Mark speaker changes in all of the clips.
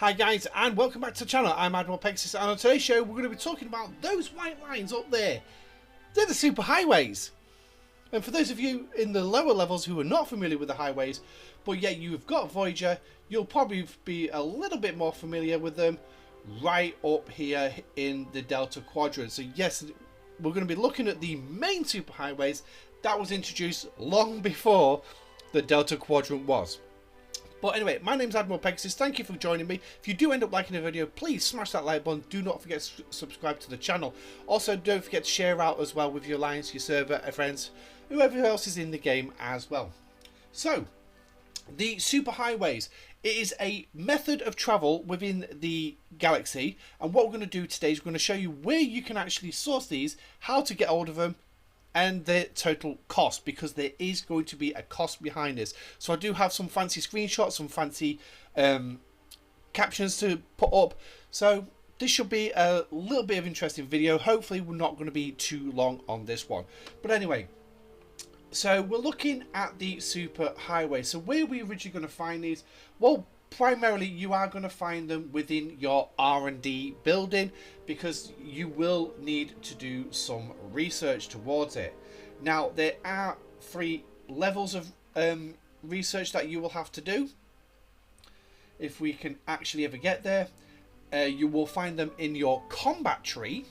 Speaker 1: Hi guys, and welcome back to the channel. I'm Admiral Pegasus, and on today's show we're going to be talking about those white lines up there. They're the superhighways. And for those of you in the lower levels who are not familiar with the highways, but yet you've got Voyager, you'll probably be a little bit more familiar with them right up here in the Delta Quadrant. So yes, we're going to be looking at the main superhighways that was introduced long before the Delta Quadrant was. But anyway, my name's Admiral Pegasus. Thank you for joining me. If you do end up liking the video, please smash that like button. Do not forget to subscribe to the channel. Also, don't forget to share out as well with your alliance, your server, your friends, whoever else is in the game as well. So, the superhighways. It is a method of travel within the galaxy. And what we're going to do today is we're going to show you where you can actually source these, how to get hold of them, and their total cost, because there is going to be a cost behind this. So I do have some fancy screenshots, some fancy captions to put up. So this should be a little bit of interesting video. Hopefully we're not going to be too long on this one. But anyway, so we're looking at the superhighway. So where are we originally going to find these? Well, primarily you are going to find them within your R&D building, because you will need to do some research towards it. Now there are 3 levels of research that you will have to do if we can actually ever get there. You will find them in your combat tree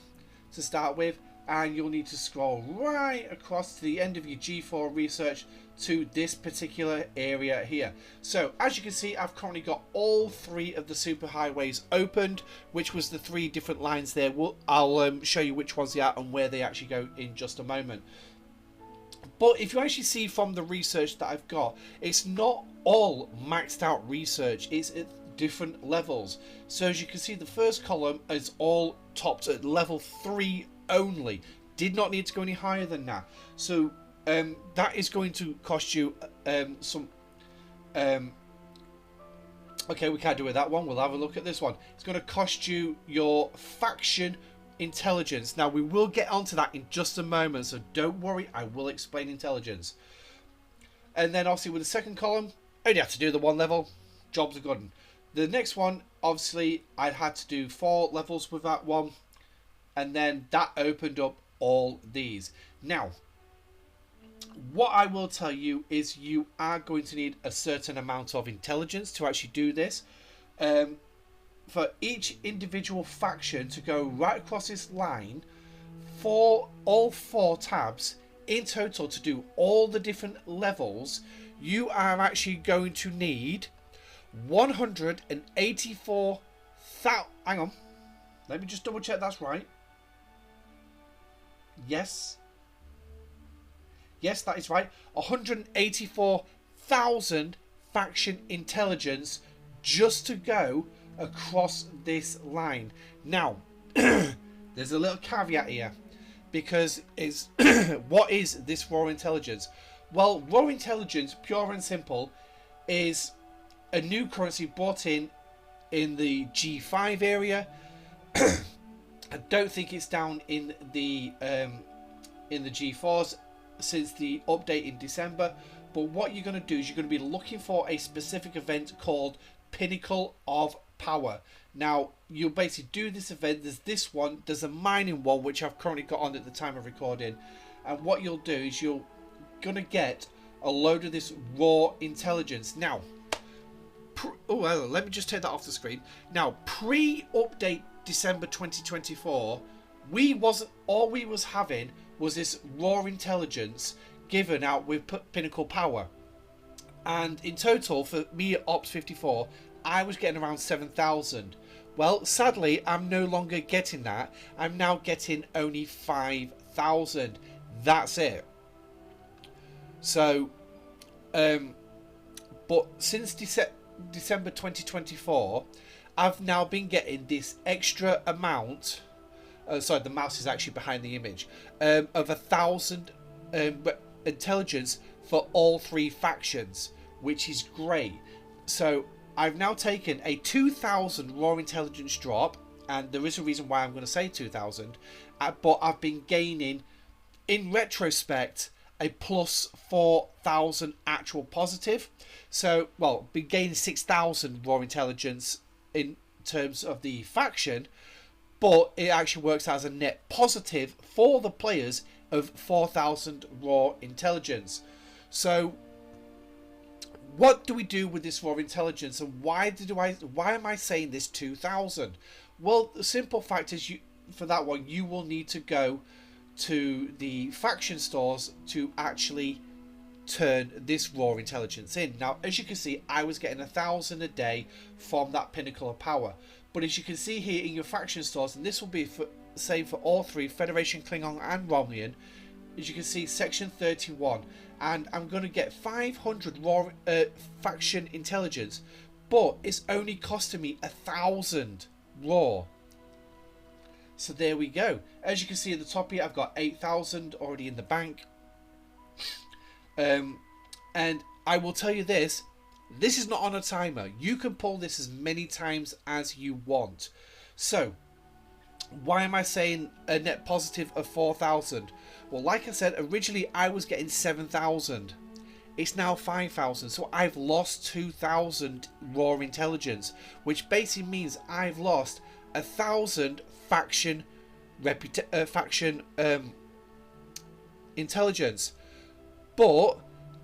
Speaker 1: to start with, and you'll need to scroll right across to the end of your G4 research to this particular area here. So as you can see, I've currently got all 3 of the superhighways opened, which was the 3 different lines there. I'll show you which ones they are and where they actually go in just a moment. But if you actually see from the research that I've got, it's not all maxed out research, it's at different levels. So as you can see, the first column is all topped at level 3 only. Did not need to go any higher than that. So that is going to cost you some okay, we can't do it that one. We'll have a look at this one. It's going to cost you your faction intelligence. Now we will get onto that in just a moment, so don't worry, I will explain intelligence. And then obviously with the second column, only have to do the 1 level. Jobs are good. The next one, obviously I had to do 4 levels with that one, and then that opened up all these. Now what I will tell you is you are going to need a certain amount of intelligence to actually do this. For each individual faction to go right across this line for all 4 tabs in total to do all the different levels, you are actually going to need 184,000. Hang on, let me just double check that's right. Yes, that is right. 184,000 faction intelligence just to go across this line. Now, there's a little caveat here, because it's what is this raw intelligence? Well, raw intelligence, pure and simple, is a new currency brought in the G5 area. I don't think it's down in the G4s since the update in December. But what you're going to do is you're going to be looking for a specific event called Pinnacle of Power. Now you'll basically do this event. There's this one, there's a mining one which I've currently got on at the time of recording, and what you'll do is you're going to get a load of this raw intelligence. Now let me just take that off the screen. Now pre-update December 2024, all we was having was this raw intelligence given out with Pinnacle Power, and in total for me at Ops 54 I was getting around 7,000. Well, sadly I'm no longer getting that. I'm now getting only 5,000. That's it. So but since December 2024 I've now been getting this extra amount. Sorry, the mouse is actually behind the image. Of 1,000 intelligence for all 3 factions, which is great. So I've now taken a 2,000 raw intelligence drop, and there is a reason why I'm going to say 2,000. But I've been gaining, in retrospect, a plus 4,000 actual positive. So, well, been gaining 6,000 raw intelligence in terms of the faction, but it actually works out as a net positive for the players of 4,000 raw intelligence. So what do we do with this raw intelligence, and why am I saying this 2,000? Well, the simple fact is, for that one you will need to go to the faction stores to actually turn this raw intelligence in. Now, as you can see, I was getting 1,000 a day from that pinnacle of power, but as you can see here in your faction stores, and this will be for same for all three, Federation, Klingon and Romulan, as you can see, section 31, and I'm going to get 500 raw faction intelligence, but it's only costing me 1,000 raw. So there we go. As you can see at the top here, I've got 8,000 already in the bank. And I will tell you this is not on a timer. You can pull this as many times as you want. So why am I saying a net positive of 4,000? Well, like I said, originally I was getting 7,000. It's now 5,000. So I've lost 2,000 raw intelligence, which basically means I've lost 1,000 faction intelligence. But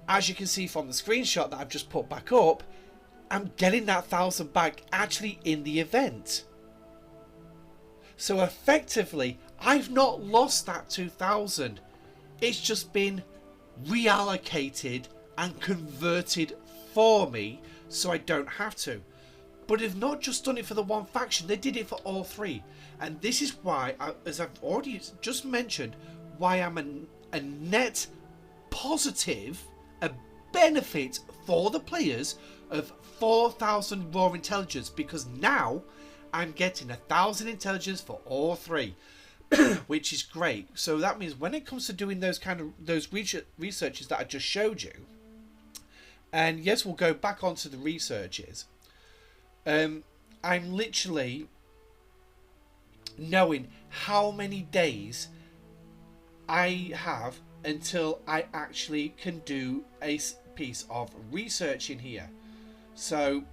Speaker 1: as you can see from the screenshot that I've just put back up, I'm getting that 1,000 back actually in the event. So effectively, I've not lost that 2,000. It's just been reallocated and converted for me, so I don't have to. But they've not just done it for the one faction, they did it for all three. And this is why, as I've already just mentioned, why I'm a net positive, a benefit for the players of 4,000 raw intelligence, because now I'm getting 1,000 intelligence for all three, which is great. So that means when it comes to doing those researches that I just showed you, and yes, we'll go back onto the researches, I'm literally knowing how many days I have until I actually can do a piece of research in here. So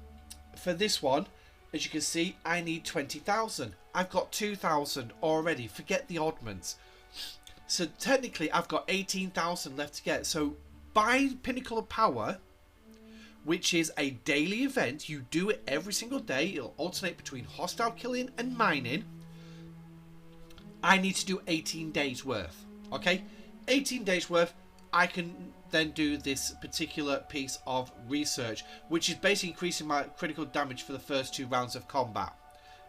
Speaker 1: for this one, as you can see, I need 20,000. I've got 2,000 already. Forget the oddments. So technically, I've got 18,000 left to get. So by Pinnacle of Power, which is a daily event, you do it every single day. It'll alternate between hostile killing and mining. I need to do 18 days worth. Okay, 18 days worth. I can then do this particular piece of research, which is basically increasing my critical damage for the first 2 rounds of combat.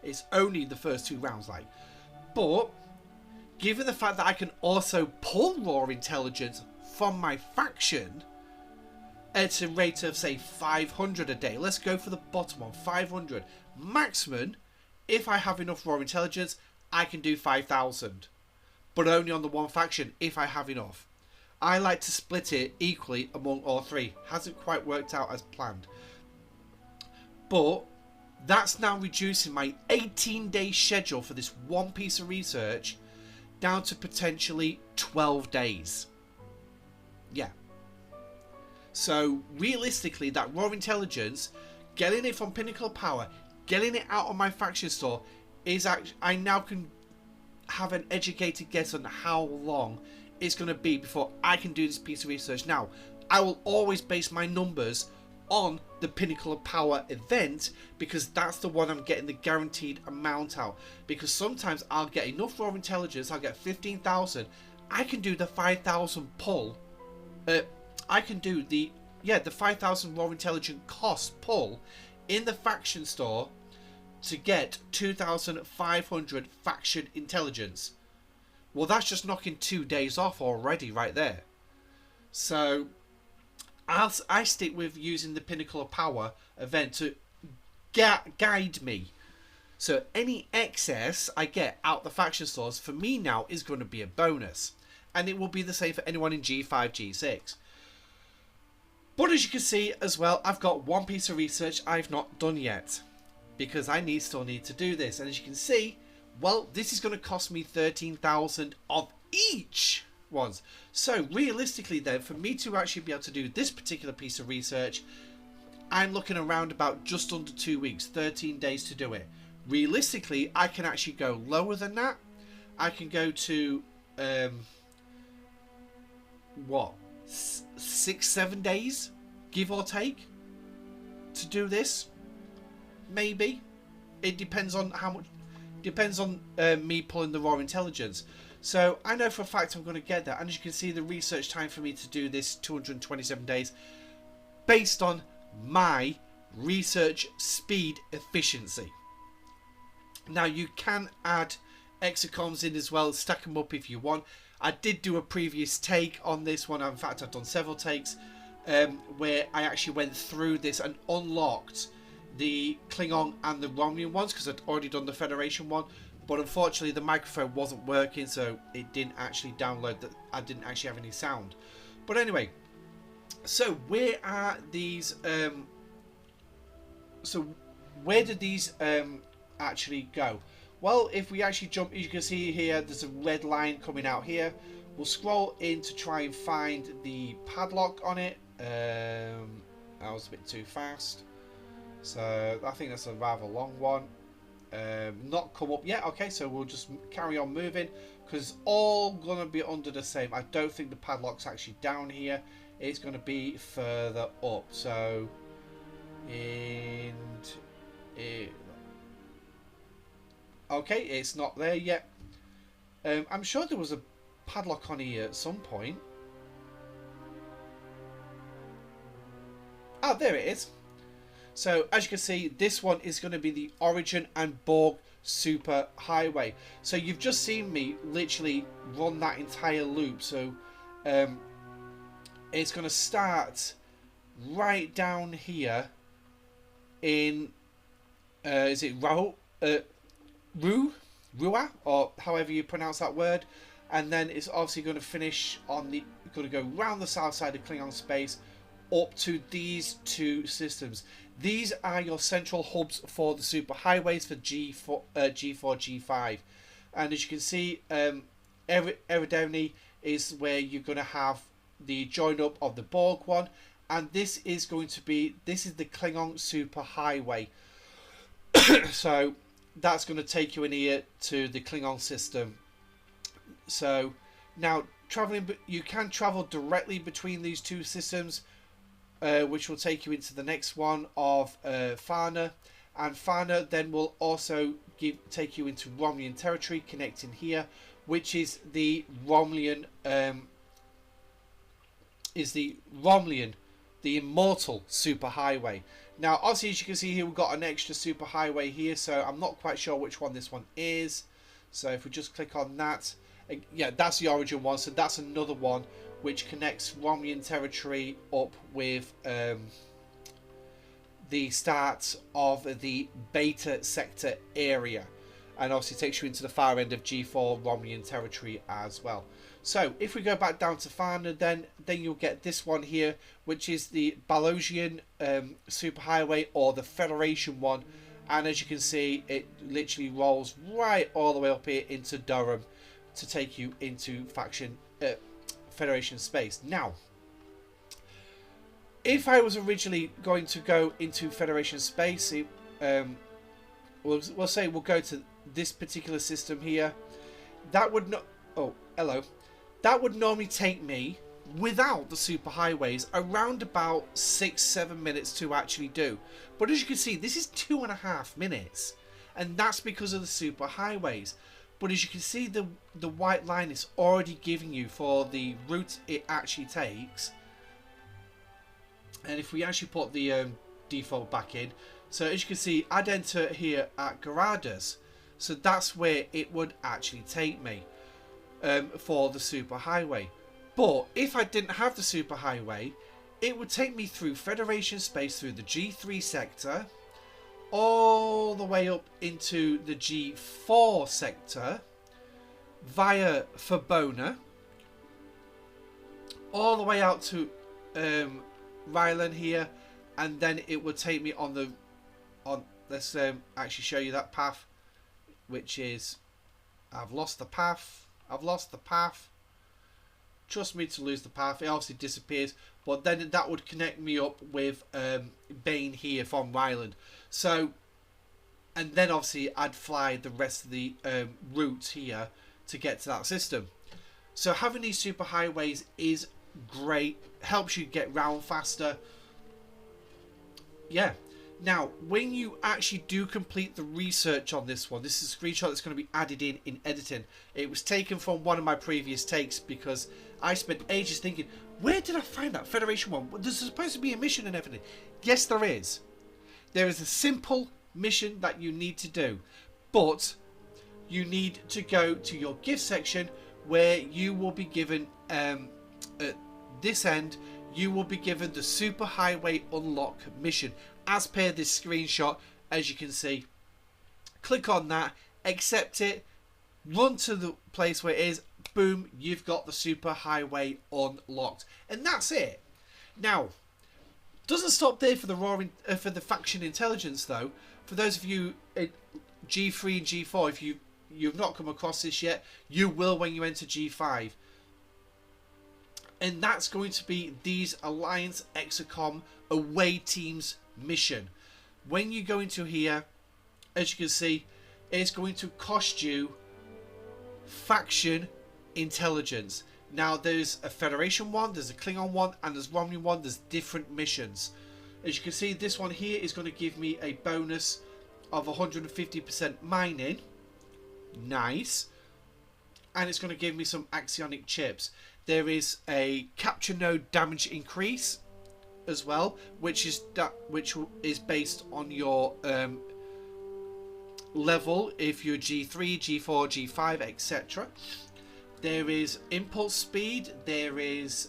Speaker 1: It's only the first 2 rounds, like, but given the fact that I can also pull raw intelligence from my faction at a rate of say 500 a day, let's go for the bottom one, 500 maximum. If I have enough raw intelligence, I can do 5,000, but only on the one faction if I have enough. I like to split it equally among all three. Hasn't quite worked out as planned. But that's now reducing my 18-day schedule for this one piece of research down to potentially 12 days. Yeah. So realistically, that raw intelligence, getting it from Pinnacle Power, getting it out of my faction store, is actually, I now can have an educated guess on how long it's going to be before I can do this piece of research. Now, I will always base my numbers on the Pinnacle of Power event, because that's the one I'm getting the guaranteed amount out. Because sometimes I'll get enough raw intelligence, I'll get 15,000. I can do the 5,000 pull. I can do the 5,000 raw intelligence cost pull in the faction store to get 2,500 faction intelligence. Well, that's just knocking 2 days off already right there. So I stick with using the Pinnacle of Power event to guide me. So any excess I get out the faction stores for me now is going to be a bonus. And it will be the same for anyone in G5, G6. But as you can see as well, I've got one piece of research I've not done yet, because I still need to do this. And as you can see, well, this is going to cost me 13,000 of each ones. So realistically then, for me to actually be able to do this particular piece of research, I'm looking around about just under 2 weeks, 13 days to do it. realistically, I can actually go lower than that. I can go to what, 6-7 days, give or take, to do this. Maybe it depends on how much. Depends on me pulling the raw intelligence. So I know for a fact I'm going to get that. And as you can see, the research time for me to do this 227 days, based on my research speed efficiency. Now you can add exocoms in as well, stack them up if you want. I did do a previous take on this one. In fact, I've done several takes where I actually went through this and unlocked the Klingon and the Romulan ones, because I'd already done the Federation one, but unfortunately the microphone wasn't working, so it didn't actually download that. I didn't actually have any sound. But anyway, so where are these so where did these actually go? Well, if we actually jump, you can see here there's a red line coming out here. We'll scroll in to try and find the padlock on it. That was a bit too fast. So I think that's a rather long one. Not come up yet. Okay, so we'll just carry on moving, because it's all gonna be under the same. I don't think the padlock's actually down here. It's gonna be further up. So okay, it's not there yet. I'm sure there was a padlock on here at some point. Oh, there it is. So as you can see, this one is going to be the Origin and Borg Superhighway. So you've just seen me literally run that entire loop. So it's going to start right down here in is it Rua, or however you pronounce that word, and then it's obviously going to finish on the, going to go round the south side of Klingon space up to these two systems. These are your central hubs for the superhighways for G4, G5, and as you can see, Eridani is where you're going to have the join up of the Borg one, and this is going to be, this is the Klingon superhighway. So that's going to take you in here to the Klingon system. So now traveling, you can travel directly between these two systems, which will take you into the next one of Fana, and Fana then will also take you into Romulan territory, connecting here, which is the Romulan, the immortal superhighway. Now obviously, as you can see here, we've got an extra superhighway here, so I'm not quite sure which one this one is. So if we just click on that, yeah, that's the Origin one, so that's another one which connects Romulan territory up with the start of the Beta sector area, and obviously takes you into the far end of G4 Romulan territory as well. So if we go back down to Fana, then you'll get this one here, which is the Balosian superhighway, or the Federation one, and as you can see, it literally rolls right all the way up here into Durham to take you into Federation space. Now, if I was originally going to go into Federation space, we'll say we'll go to this particular system here. That would not. Oh, hello. That would normally take me, without the superhighways, around about 6-7 minutes to actually do. But as you can see, this is 2.5 minutes, and that's because of the superhighways. But as you can see, the white line is already giving you for the route it actually takes. And if we actually put the default back in, so as you can see, I'd enter here at Garadas, so that's where it would actually take me for the superhighway. But if I didn't have the superhighway, it would take me through Federation space, through the G3 sector, all the way up into the G4 sector, via Fabona, all the way out to Rylan here, and then it would take me on the let's actually show you that path, which is, I've lost the path. Trust me to lose the path. It obviously disappears, but then that would connect me up with Bane here from Ryland. So and then obviously I'd fly the rest of the route here to get to that system. So having these superhighways is great, helps you get round faster. Yeah. Now, when you actually do complete the research on this one, this is a screenshot that's going to be added in editing. It was taken from one of my previous takes because I spent ages thinking, where did I find that Federation one? There's supposed to be a mission and everything. Yes, there is. There is a simple mission that you need to do, but you need to go to your gift section where you will be given, at this end, you will be given the Superhighway Unlock mission. As per this screenshot, as you can see, click on that, accept it, run to the place where it is, boom, you've got the Superhighway unlocked. And that's it. Now, doesn't stop there for the for the faction intelligence though. For those of you in G3 and G4, if you've not come across this yet, you will when you enter G5. And that's going to be these Alliance Exocom away teams mission. When you go into here, as you can see, it's going to cost you faction intelligence. Now there's a Federation one, there's a Klingon one, and there's Romney one. There's different missions. As you can see, this one here is going to give me a bonus of 150% mining. Nice. And it's going to give me some axionic chips. There is a capture node damage increase as well, which is based on your level, if you're G3, G4, G5, etc. There is impulse speed. There is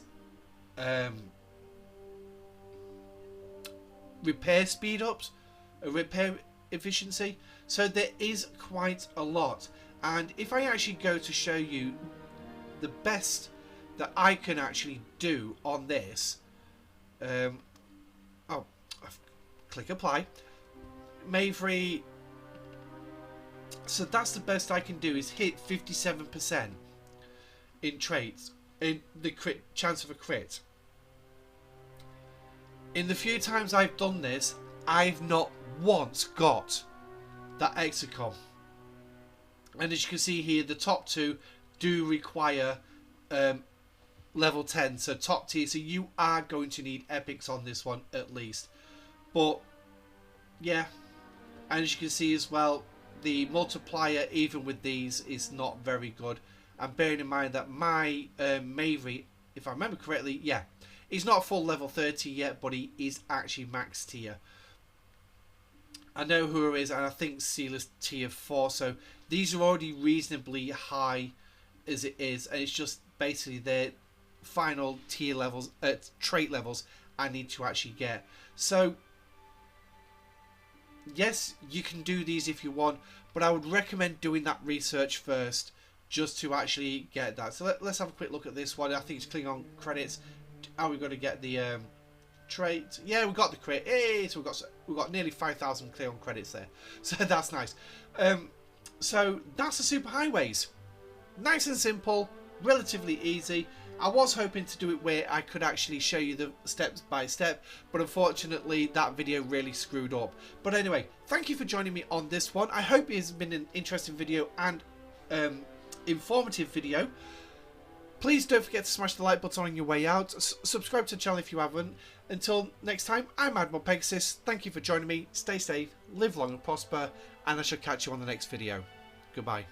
Speaker 1: repair speed ups, repair efficiency. So there is quite a lot. And if I actually go to show you the best that I can actually do on this, click apply, Mavery. So that's the best I can do, is hit 57% in traits, in the crit chance of a crit. In the few times I've done this, I've not once got that Exocom. And as you can see here, the top two do require level 10, so top tier, so you are going to need epics on this one at least. But yeah, and as you can see as well, the multiplier even with these is not very good. And bearing in mind that my Mavery, if I remember correctly, yeah, he's not full level 30 yet, but he is actually max tier. I know who it is, and I think Sealer's tier 4, so these are already reasonably high as it is, and it's just basically their final tier levels, trait levels I need to actually get. So yes, you can do these if you want, but I would recommend doing that research first just to actually get that. So let's have a quick look at this one. I think it's Klingon credits. Are we going to get the trait? Yeah, we got the crit. Hey, so we've got nearly 5,000 Klingon credits there. So that's nice. So that's the Superhighways. Nice and simple, relatively easy. I was hoping to do it where I could actually show you the steps by step, but unfortunately that video really screwed up. But anyway, thank you for joining me on this one. I hope it has been an interesting video and informative video. Please don't forget to smash the like button on your way out. Subscribe to the channel if you haven't. Until next time, I'm Admiral Pegasus. Thank you for joining me. Stay safe, live long and prosper, and I shall catch you on the next video. Goodbye.